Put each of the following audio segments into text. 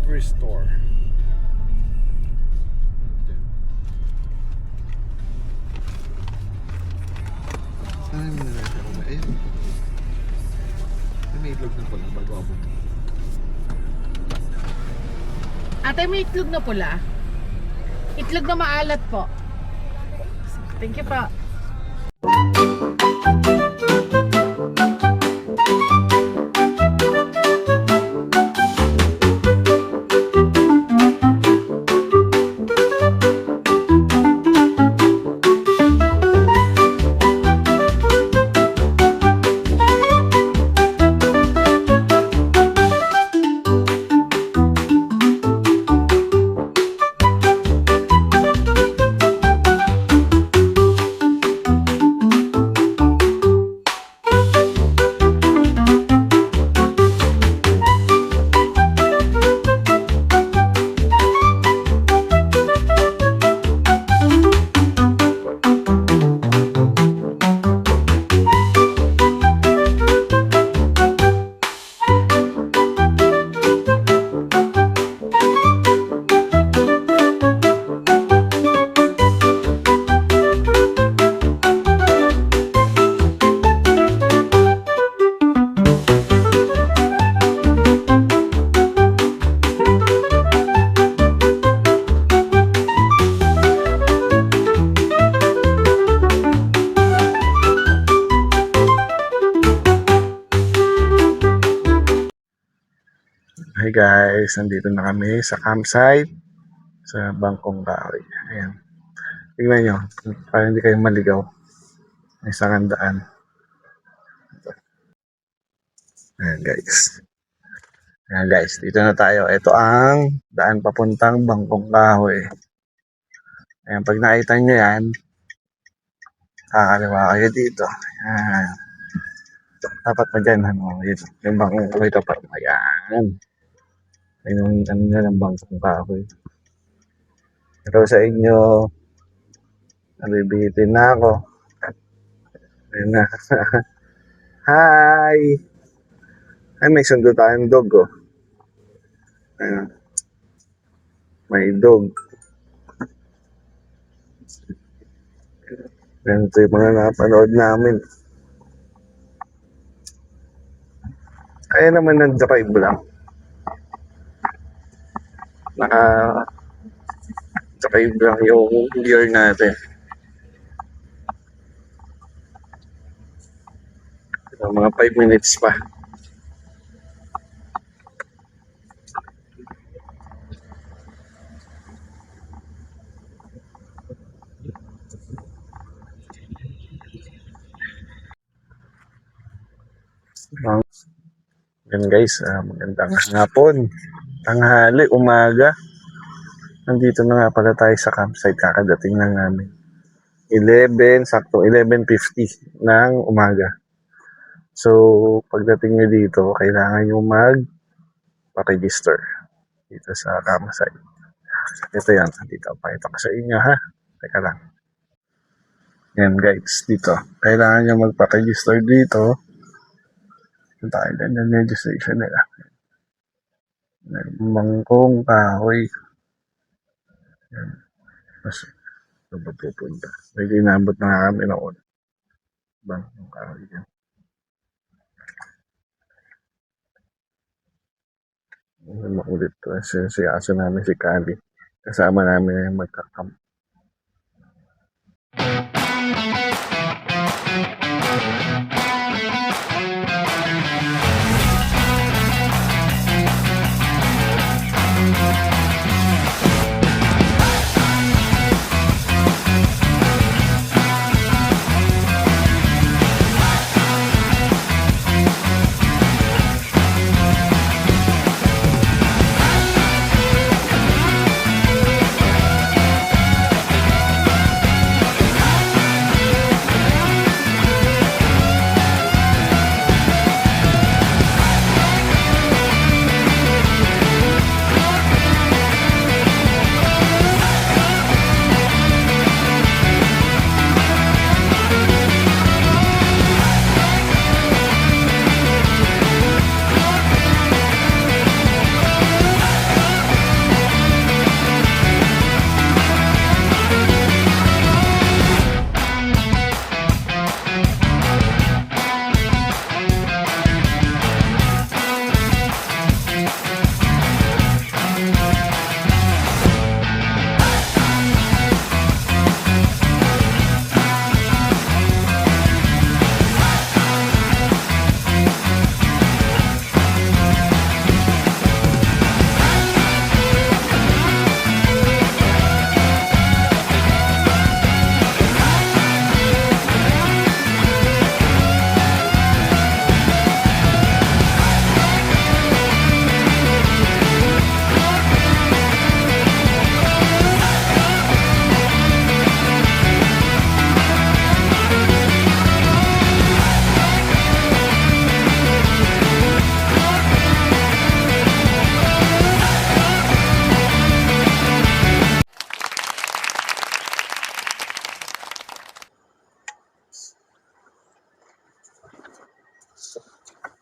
livery store. Ay, may nalagay na. Ayun. May itlog na pala bago ako. Ate, may itlog na pula. Itlog na maalat po. Thank you po. Hi guys, nandito na kami sa campsite sa Bangkong Kahoy. Ayan. Tingnan nyo, para hindi kayo maligaw. May sakandaan. Ayan guys. Ayan guys, dito na tayo. Ito ang daan papuntang Bangkong Kahoy. Ayan, pag nakita nyo yan, kakaliwa kayo dito. Ayan. Dapat na dyan, ano, yung Bangkong Kahoy ito pa. Ayan. Ayun, ano na ng Bangkong Kahoy. Pero sa inyo, nabibitin na ako. Ayun na. Hi! Ay, may sundo tayong dog, oh. Ayun. May dog. Yan, ito yung mga napanood namin. Kaya naman nag-drive lang. Naka-drive lang yung gear natin. Mga 5 minutes pa. Yan guys, magandang hapon, tanghali, umaga. Nandito na nga pala tayo sa campsite, kakadating lang namin. 11:50 ng umaga. So, pagdating nyo dito, kailangan nyo mag-register dito sa campsite. Ito yan, dito, pakita ko sa inyo ha. Teka lang. Yan guys, dito. Kailangan nyo magpa-register dito. Ito tayo din yung registration nila. Bangkong Kahoy. Yan. Mas, ito ba pupunta? May ginabot na kami noon. Bangkong Kahoy yan. Makulit to. Si aso namin si Kali. Kasama namin yung magkakamp.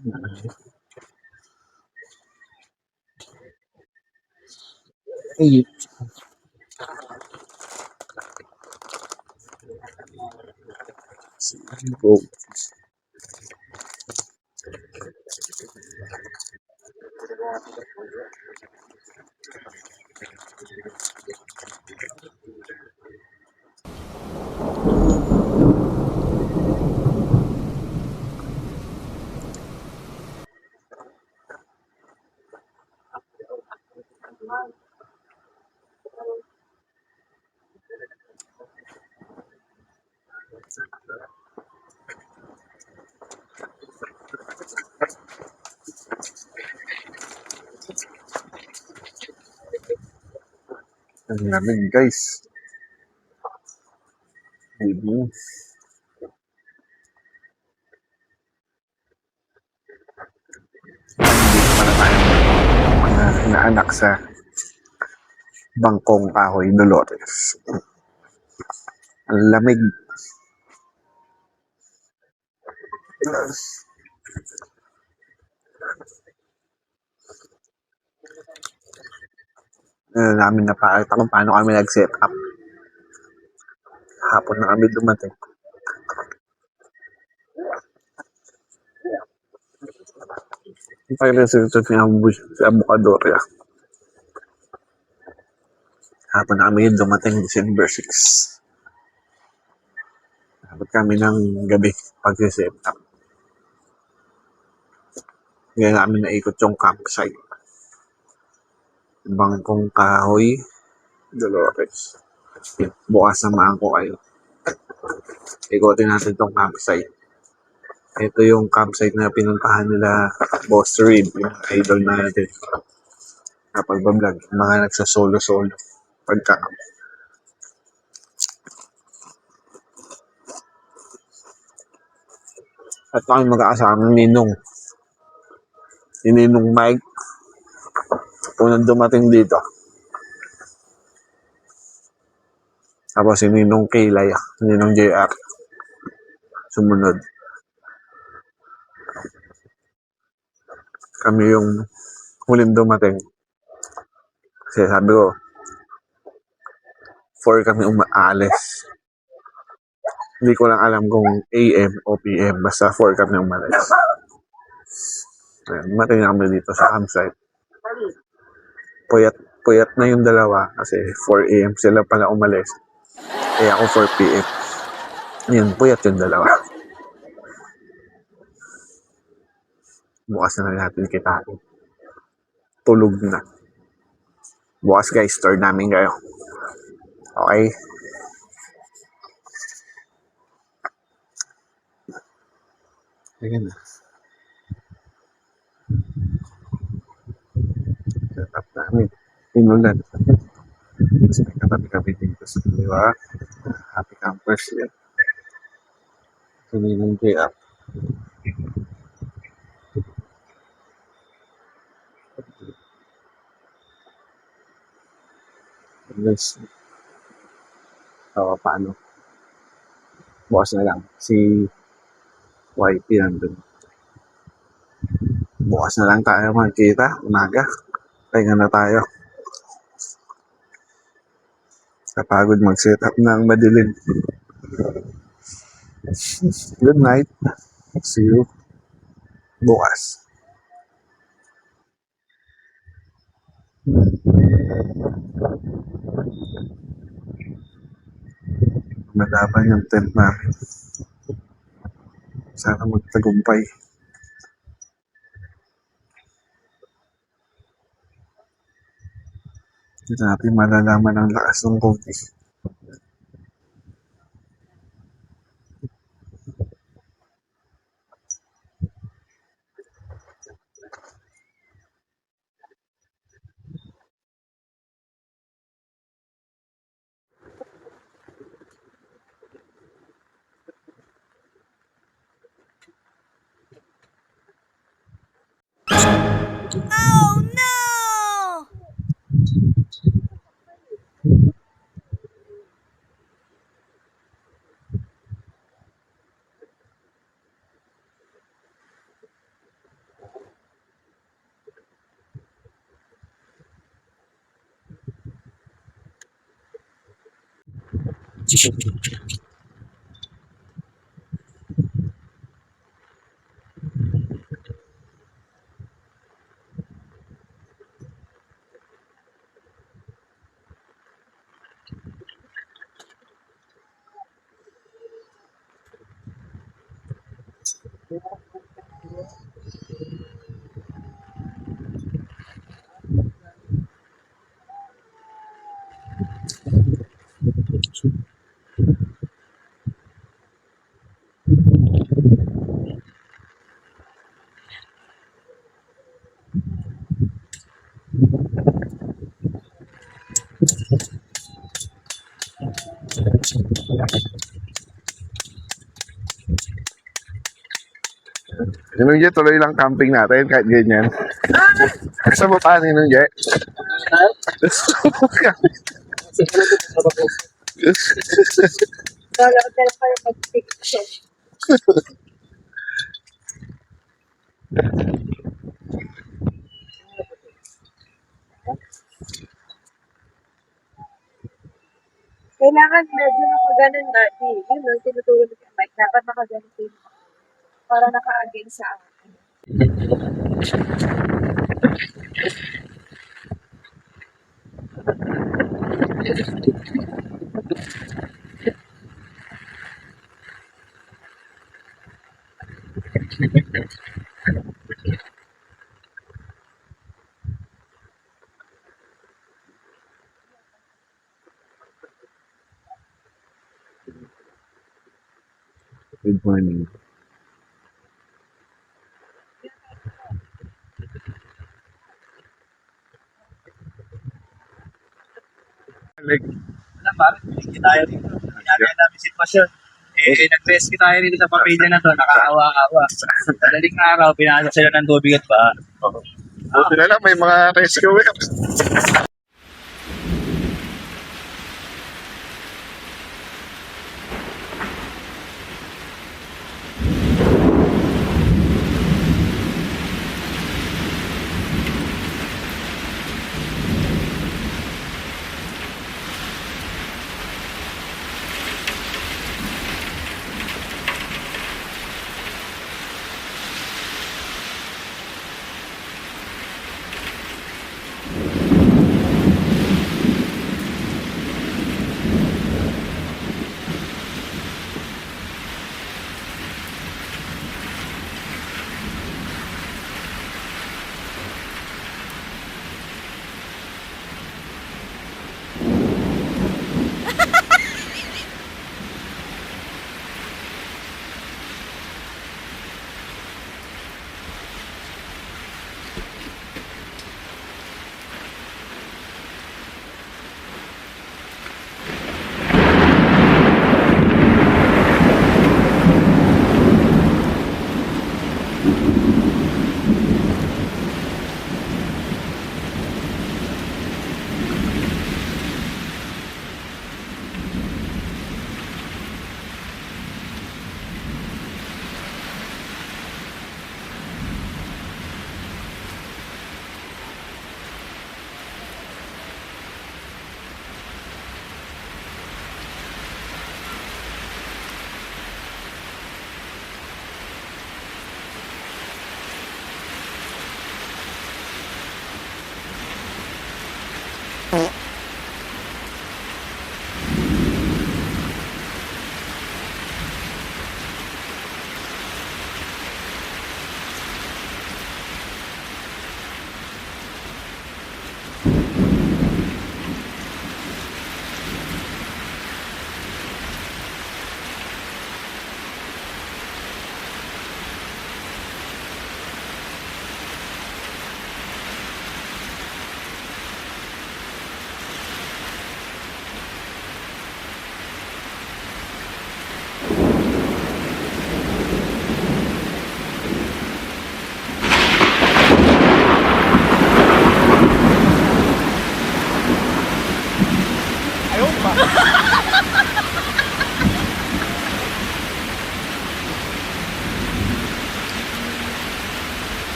Ay, go. Ang lamig guys. Evening. Dito pala tayo mga inaanak sa Bangkong Kahoy, Dolores. Ang lamig. Namin napakita kung paano kami nag-set up. Hapon na kami dumating. Pag-reserve sa Abocador. Hapon na kami dumating December 6. Dapat kami ng gabi pag-set up. Kaya namin naikot yung campsite. Bangkong Kahoy, Dolores. Bukas samahan ko kayo. Ikotin natin tong campsite. Ito yung campsite na pinuntahan nila Boss Reed, yung idol natin. Kapag ba-vlog, mga nagsa-solo-solo. Pagka at kami magkakasama ni Ninong. Si Ninong Mike, unang dumating dito. Tapos si Ninong Kaylay, Ninong JR. Sumunod. Kami yung huling dumating. Kasi sabi ko, 4 kami umaalis. Hindi ko lang alam kung AM o PM. Basta 4 kami umalis. Dumating kami dito sa campsite. Puyat na yung dalawa kasi 4 AM sila pala umalis. Kaya ako 4 PM. Yun, puyat yung dalawa. Bukas na natin kitain. Tulog na. Bukas guys, tour namin kayo. Okay? Ayan na. Set up namin. Inulan. Tapos may katabi-katabi dito sa diba? Happy campers yan. Sinilang JR. Guys, paano? Bukas na lang. Si YP nandun. Bukas na lang tayo magkita. Umaga. Pahinga na tayo. Kapagod mag-set up ng madilim. Good night. See you bukas. Malaban yung tent namin. Sana magtagumpay. Hindi natin malalaman ang lakas ng COVID. Oh no! Ninong Je, tuloy lang camping natin kahit ganyan. Sa mo pa, Ninong Je? Kala ko talaga kayo mag-picture. Kailangan medyo nakaganon dati. Yun, no, tinutulog yung mic. Dapat nakaganon din. Para naka-again sa akin. Good morning. Like, Alam ba, hindi tayo dito. Kanya namin sitwasyon. Nag-rescue tayo dito sa pamilya na to, nakaawa-awa. Madaling araw, pinasok sila ng tubig at ba? buti na lang, may mga rescue.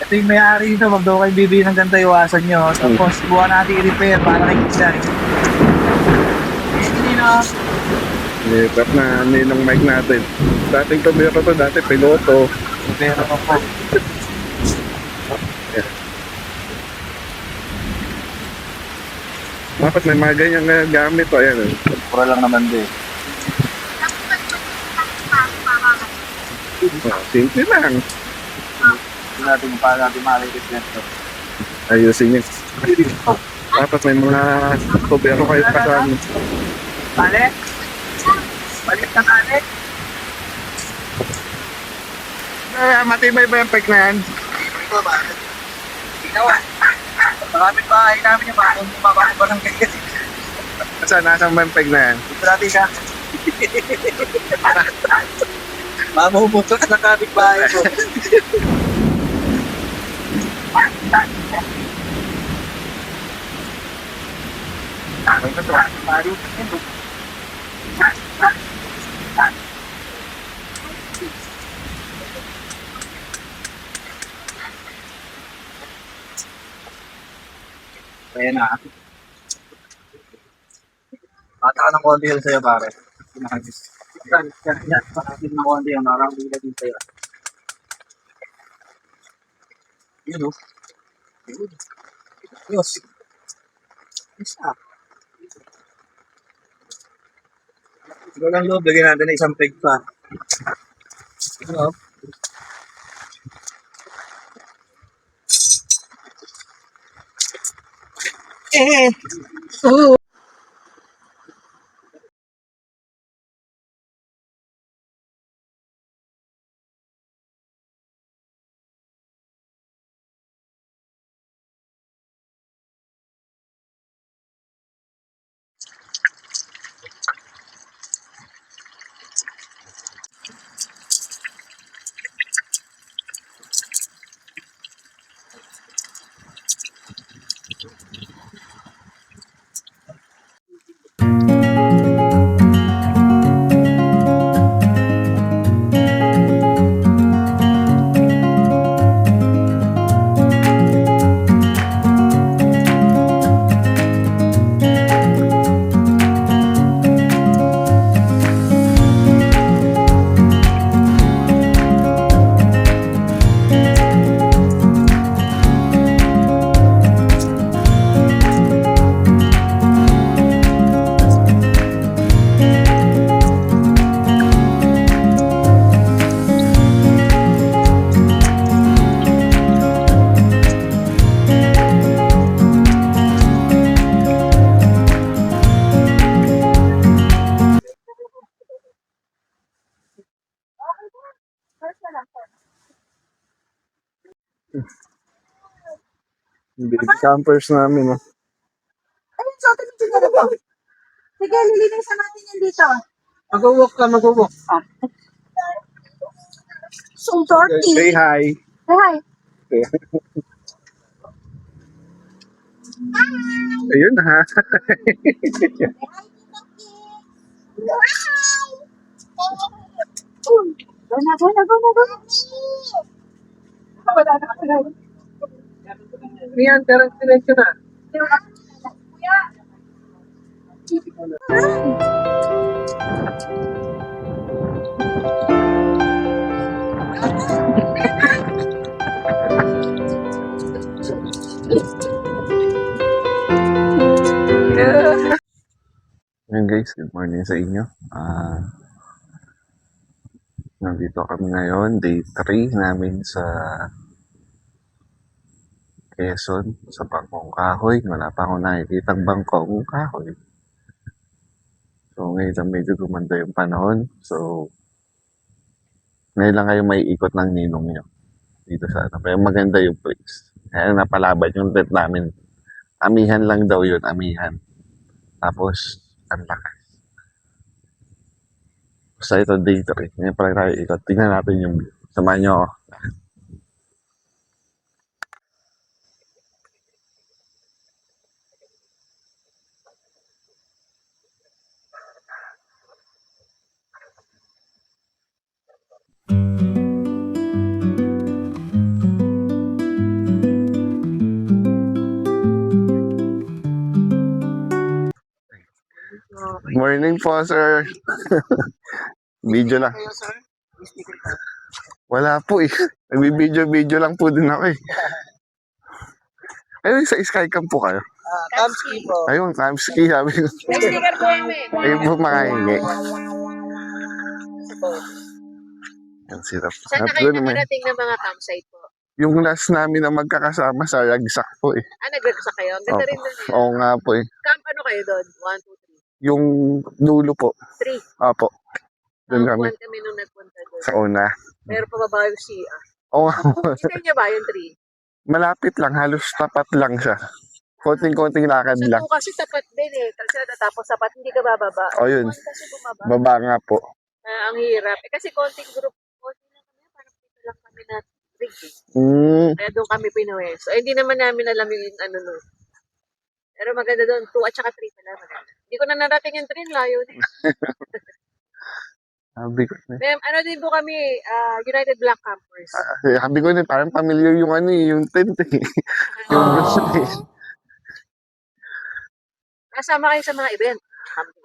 Ito yung may-ari nito, wag daw kayo bibili ng ganito, iwasan nyo. Tapos, buwan natin i-repair para kay Kisan. Hindi na. Lipat na ninong mic natin. Dating tubero to, dati piloto. Pero ako. Dapat may mga ganyan na gamit o ayan. Pura lang naman din. Simple lang. Hindi natin kung paano natin makalitis nito. Ayusin niyo. Dapat may mga tubero kayo kasama. Tali? Balik na tali? Matibay ba yung peg na yan? Ito ba? Ginawa. Maraming bahay namin yung mga kung bumabang barangay kasi. Nasaan ba yung peg na yan? Dito natin ka. Mamumuto ka ng kaming bahay ko. Kaya na. Mata ng konti yun sa'yo, pare. Pinakagis. Yan. Pakasin ng konti yun. Marang bigla din sa'yo. Yun, o. Yun. Yos. Isa. Siguro lang loob. Lagyan natin na isang peg pa. Ano? Yung baby campers namin. Oh. Ayun, so, tingin na ba? Sige, lilinisan natin yan dito. Mag-walk ka, mag-walk. So dirty. Say hi. Hi. Ayun ha. Go na, go na, go na, go na. Wala na, wala na. Riyan, diretso na. Ngayon guys, good morning sa inyo. Nandito kami ngayon, day 3 namin sa Quezon, sa Bangkong Kahoy. Wala pa akong nakikitang Bangkong Kahoy. So ngayon lang medyo gumanda yung panahon. So ngayon lang kayo may ikot ng ninong nyo dito sa ano. Pero maganda yung place. Kaya napalaban yung tent namin. Amihan lang daw yun, amihan. Tapos, ang lakas. Basta ito day 3. Ngayon pala tayo ikot. Tingnan natin yung view. Samahan nyo ako. morning po, sir. Video lang. Kayo, sir? Sticker ka? Wala po eh. Nagbibideo-video lang po din ako eh. Ayun, sa Skycam po kayo. Kamski po. Ayun, Kamski, sabi ko. May sticker po kami. Ayun po makahingi. Yan sila. Saan na kayo nakarating ng mga campsite po? Yung last namin na magkakasama sa Ragsak po eh. Nag-ragsak kayo? Ang ganda rin doon eh. Oo nga po eh. Camp ano kayo doon? 1, 2, 3. Yung dulo po. 3. Apo. Doon kami. Kami nung nagpunta doon. Sa una. Pero pababa yung CR. Oo nga po. Kita niyo ba yung 3? Malapit lang. Halos tapat lang siya. Konting-konting lakad Sa lang. 2 kasi tapat din eh. Kasi natapos tapat, hindi ka bababa. O yun. 1 kasi bumaba. Baba nga po. Ang hirap. Kasi konting group. Konting lang kami. Parang dito lang kami na rig eh. Kaya doon kami pinuwi. So, hindi naman namin alam yung ano nun. Pero maganda doon. 2 at saka 3 pala. Maganda. Hindi ko na narating yung 3. Layo din. Sabi ko na. Ma'am, ano din po kami, United Black Campers. Sabi ko na parang familiar yung ano eh. Yung tent eh. Yung gusto eh. Kasama kayo sa mga event.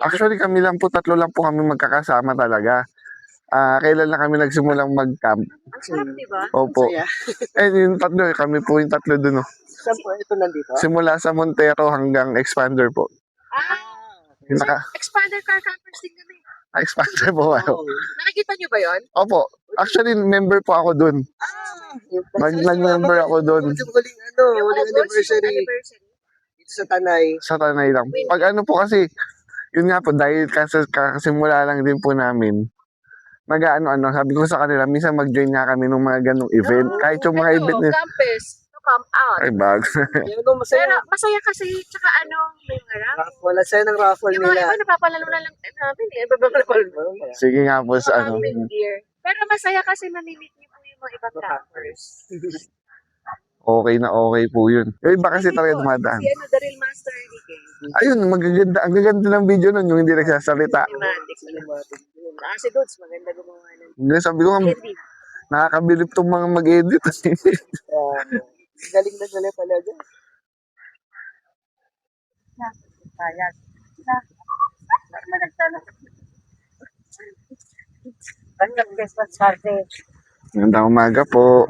Actually kami lang po, 3 lang po kami magkakasama talaga. Kailan lang kami nagsimulang mag-camp. Ang sarap, di ba? Opo. Yung 3, kami po yung 3 dun. Oh. Saan po? Ito nandito? Simula sa Montero hanggang Expander po. Yung Expander car campers din kami. Expander po kayo. Nakikita niyo ba yon? Opo. Actually, member po ako dun. Nag-member ako dun. Huling anniversary. Dito sa Tanay. Sa Tanay lang. Pag ano po kasi, yun nga po, dahil kakasimula lang din po namin, mag-ano-ano, sabi ko sa kanila, minsan mag-join nga kami ng mga ganong event. Kahit yung mga event nila. Campus. To come out. Ay, bag. Yung masaya. Pero masaya kasi, tsaka ano, may harap. Wala sa'yo ng raffle Yung mga nila. iba, napapalalo na lang namin eh. Babang Sige nga po sa ano. gear. Pero masaya kasi mamimit niyo po yung mga ibang campers. Okay na okay po yun. Yung iba kasi talaga dumadaan. Si ano, the real master ni King. Ayun, magaganda. Ang gaganda ng video nun, yung hindi nagsasalita. Cinematic. Kasi Dudes, maganda gumawa ng Hindi, sabi ko nga, hindi. nakakabilib tong mga mag-edit. Galing na sila talaga. Sayang. Managtanong. Hanggang Christmas party. Magandang umaga po.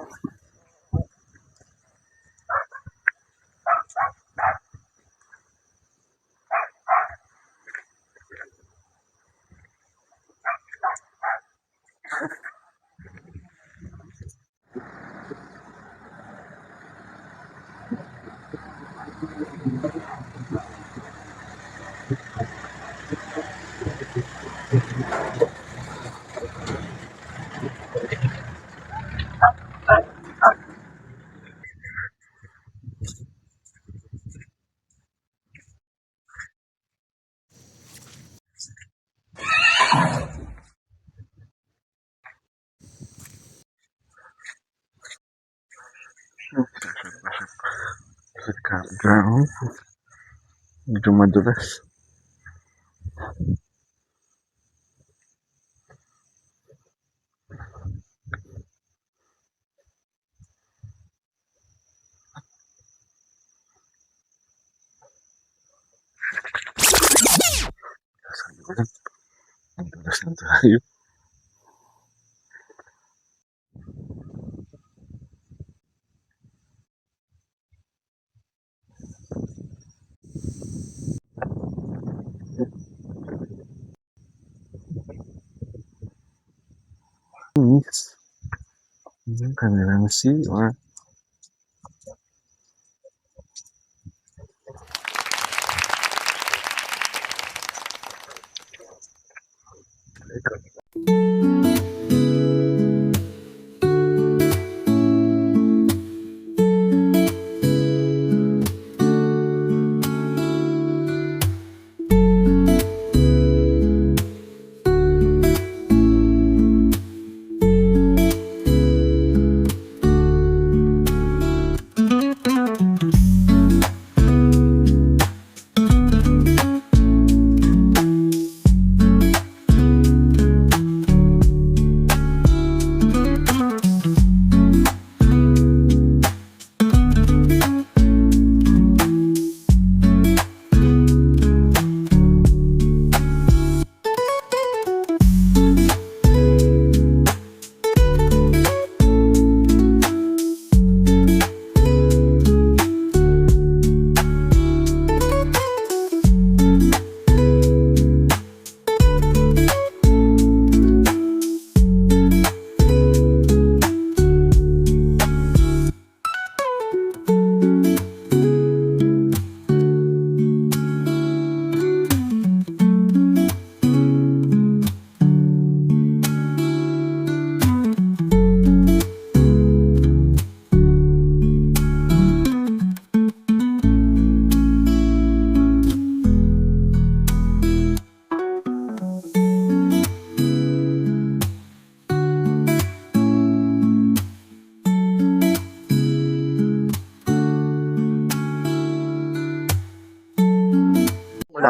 Campground. Medyo madulas. Madulas na tayo. Yung kanilang CR.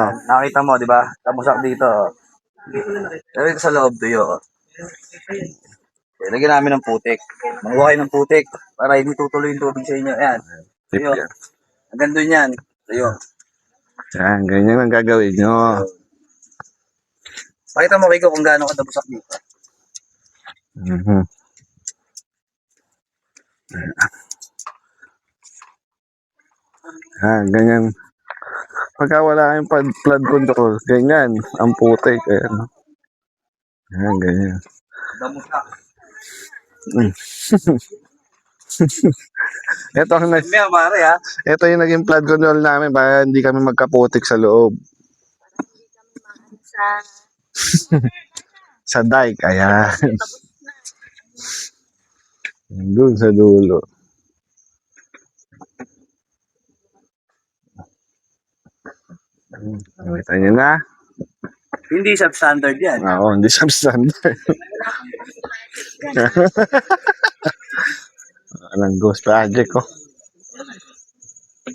Nakita mo, di ba? Tamusak dito. Pero ito sa loob tuyo. Lagyan namin ng putik. Manguha kayo ng putik para hindi tutuloy yung tubig sa inyo. Ayan. Tip Tuyo. yan. Hanggang doon yan. Tuyo. Yan, ganyan ang gagawin nyo. Pakita mo Kiko kung gaano ka tabusak dito. Mhm. Yan, ganyan. Pagka wala kayong flood control, ganyan, ang putik. Ayan. Yan, ganyan. Damusak. Ito, May pare ha. ito yung naging flood control namin para hindi kami magkaputik sa loob. Sa Sa dike, ayan. Doon sa dulo. Nakita niyo na? Hindi substandard yan. Oo, hindi substandard. Anong ghost project ko.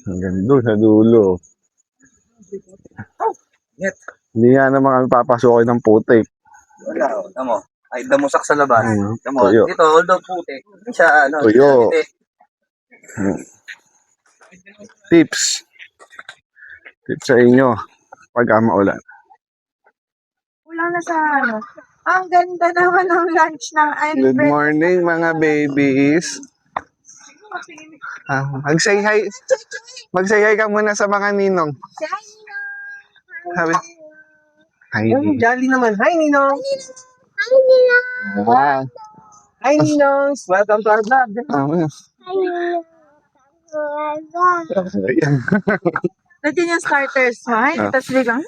Hanggang doon sa dulo. Net. Hindi nga naman kami papasukin ng putik. Wala. Tamo. Ay, damusak sa labas. Tamo. Tuyo. Dito, although putik. Hindi siya, ano. Tuyo. Hindi. Tips. Tips sa inyo. Pag maulan. Wala na sa ano. Ang ganda naman ng lunch ng Good morning mga babies. Mag-say hi. Mag-say hi ka muna sa mga ninong. Sabi. Hi. Jolly naman. Hi, Ninong. Wow. Hi, Ninong. Welcome to our vlog. Ayan. Nandiyan yung starters mo. Ay, tapos biglang.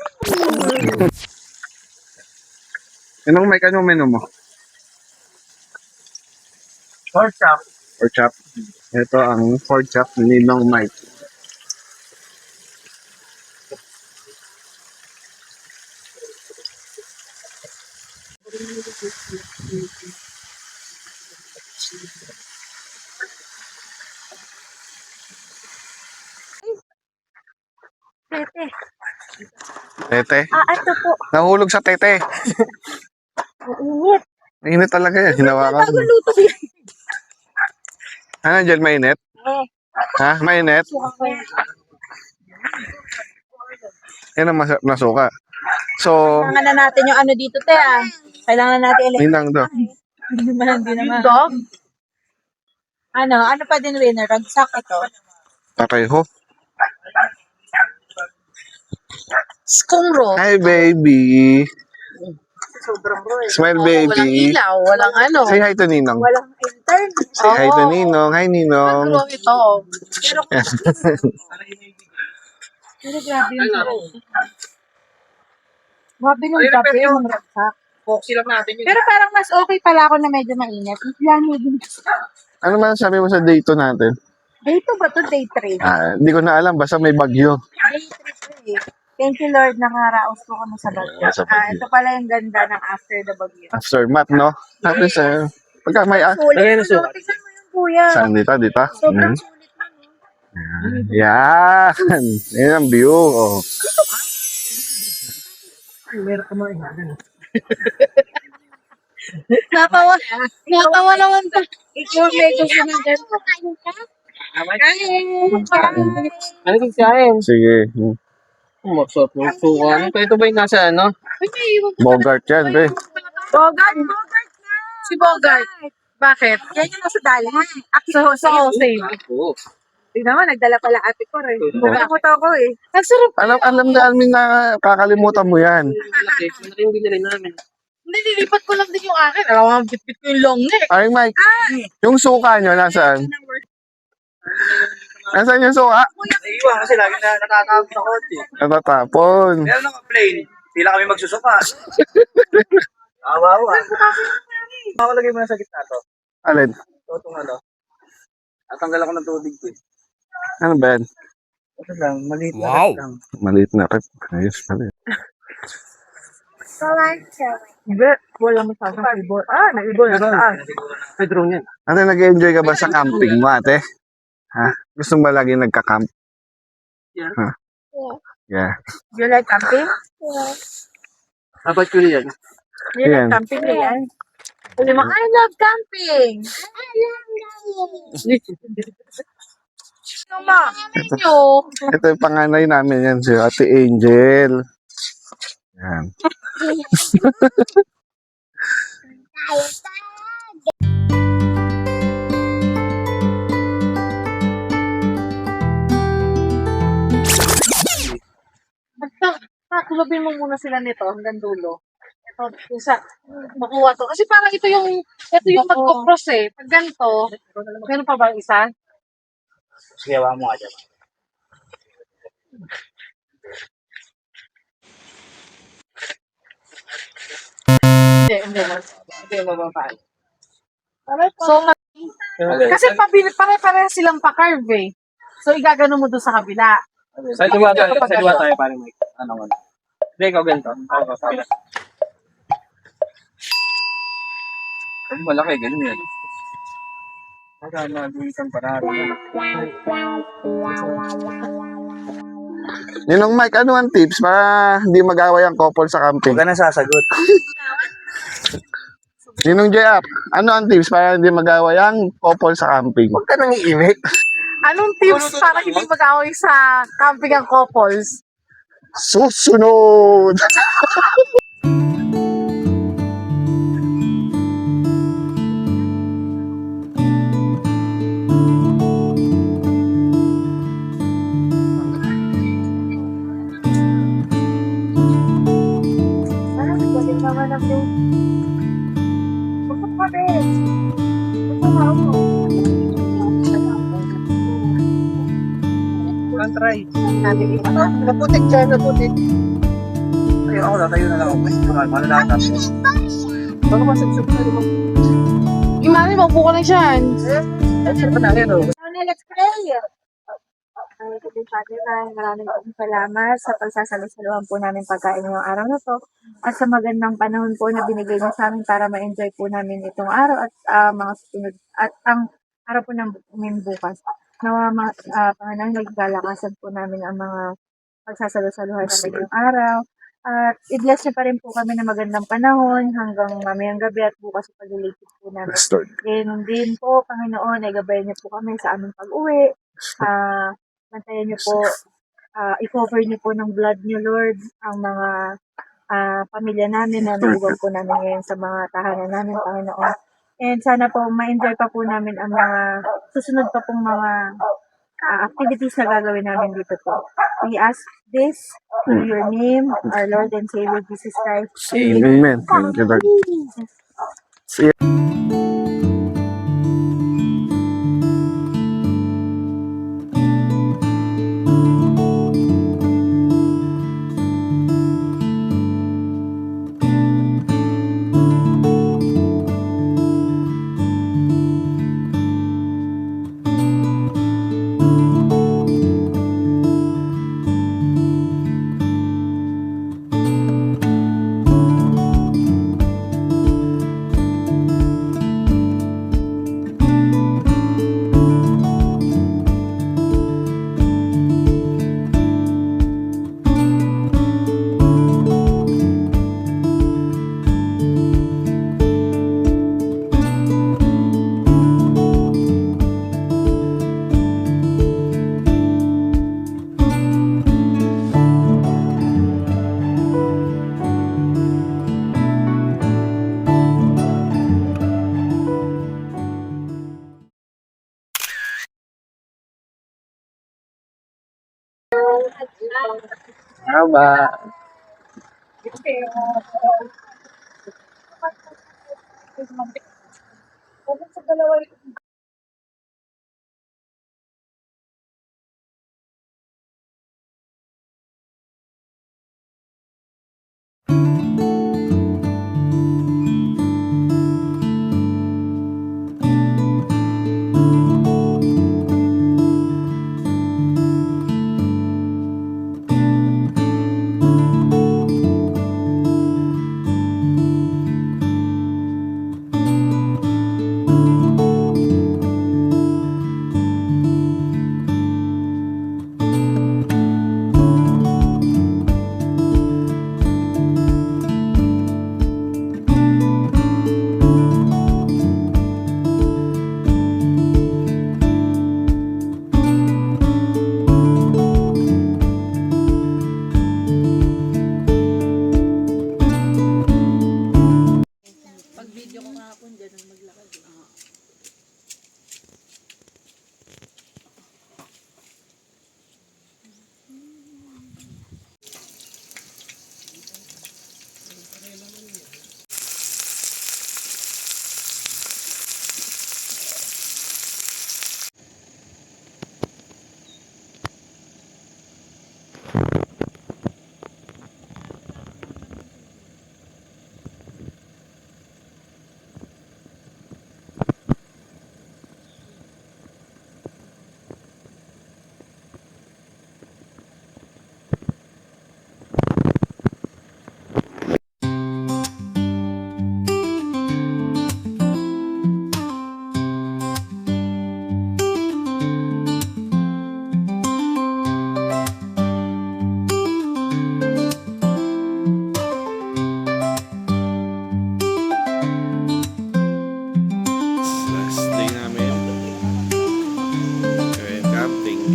Anong may kanong menu mo? Pork chop. Pork chop. Ito ang pork chop ni Ninong Mike. Tete. Tete. Ito po. Nahulog sa tete. Init. Mainit talaga yan. Hinawakan mo. Luto ko yan. Ano dyan, mainit? Ha? Mainit? Yan ang masarap na suka. So, Kailangan na natin yung ano dito, te ah. Kailangan na natin ninang to. Hindi naman. Dog? Ano pa din winner? Ragsak ito. Pareho. Skong roll. Hi, baby. Smile, walang baby. ilaw, walang ano. Say hi to Ninong. Walang intern. Say hi to Ninong. Hi, Ninong. Pero ito, Pero grabe yung grabe yung gabi yung ragsak. foxy lang natin yun. Pero parang mas okay pala ako na medyo mainit. Lamig. Ano man sabi mo sa day 2 natin? Day 2 ba to? Day 3? Hindi ko na alam. Basta may bagyo. Day 3 eh. Thank you Lord, nakaraos ko kami sa bagyo. Sa bagyo. Ito pala yung ganda ng after the bagyo. Aftermath, no? Happy sir. Pagka may... Sulit mo, tignan mo yung kuya. Saan dito? Dito? Sobrang Mhm. sulit mo. Yan. Yan ang view. Oh. Natawa naman pa. Ikaw medyo sumagal. Ano kung kain? Sige. Magsot ng suka. Ito ba yung nasa ano? Bogart yan, pre. Bogart na. Si Bogart. Bakit? Yan yung nasa dali. Akso sa Jose. Oo. Tignan mo, nagdala pala ate ko eh. Nakakot ako eh. Ang sarap. Alam namin na kakalimutan mo yan. Malaki yung binili namin. Hindi, nilipat ko lang din yung akin. Alam mo, bitbit ko yung long neck. Ay, Mike. Yung suka nyo, nasaan? Nasaan yung suka? Naiiwan kasi lagi na natatawag sa kotse. Natatapon. Pero naka plane, hindi lang kami magsusuka. Awa-awa. Ako lagay mo na sa gitna to. Alin? Ito itong ano. Natanggal ako ng tubig ko eh. Ano ba yan? Ito lang, maliit na rep lang. Maliit na rep. Ayos pala. Hindi, wala masasang ibon. Naibon. Pedro yan. Ate, nag-enjoy ka ba sa camping mo, ate? Ha? Gusto mo ba lagi nagka-camp? Yeah. Ha? Yeah. You like camping? Dapat ko yan. You Yan. like camping na yan? Sabi mo, I love camping! Ano ma? Ito, ito yung panganay namin yan, si Ate Angel. Yan. Basta, kulubin mo muna sila nito hanggang dulo. Ito, isa, makuha to. Kasi parang ito yung magkukross eh. Pag ganito, meron pa ba isa? Sige, hawa mo nga dyan. Hindi. Hindi, mababa. So, kasi pare-pareha silang pa-carve eh. So, igagano mo doon sa kabila. Sa liwa tayo, pare Mike. Ano mo? Hindi, ikaw ganito. Oo, sabi. Malaki, ganun yan. Nag-iisang pararo. Ninong Mike, ano ang tips para hindi mag-away ang couple sa camping? Huwag ka na sasagot. Ninong JR, ano ang tips para hindi mag-away ang couple sa camping? Huwag ka nang iimik. Anong tips para hindi mag-away sa camping ang couples? Susunod! Pwede naman ang Busok ka, Bes. Busok ka ako. Don't try. Ano? Naputik dyan, naputik. Tayo ako, tatayo na lang ako. Malalakas. Baka masabsab na naman. Imagine, maupo ka lang dyan. Saan pa na rin, oh? Let's pray. Ay, Kapatid Father, maraming salamat sa pagsasalusaluhan po namin pagkain ngayong araw na to at sa magandang panahon po na binigay niyo sa amin para ma-enjoy po namin itong araw at mga susunod at ang araw po namin bukas. Nawa Panginoon, naglalakasan po namin ang mga pagsasalusaluhan namin ngayong araw at i-bless niyo pa rin po kami ng magandang panahon hanggang mamayang gabi at bukas sa pagliligid po namin. Yes, Lord. Ganun din po, Panginoon, ay gabayan niyo po kami sa aming pag-uwi. Bantayan niyo po, i-cover niyo po ng blood niyo, Lord, ang mga pamilya namin na naiwan po namin ngayon sa mga tahanan namin, Panginoon. And sana po ma-enjoy pa po namin ang mga susunod pa pong mga activities na gagawin namin dito po. We ask this in your name, our Lord and Savior Jesus Christ. Amen. Thank you, Lord. See you. Tama.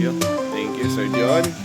you. Thank you, Sir John.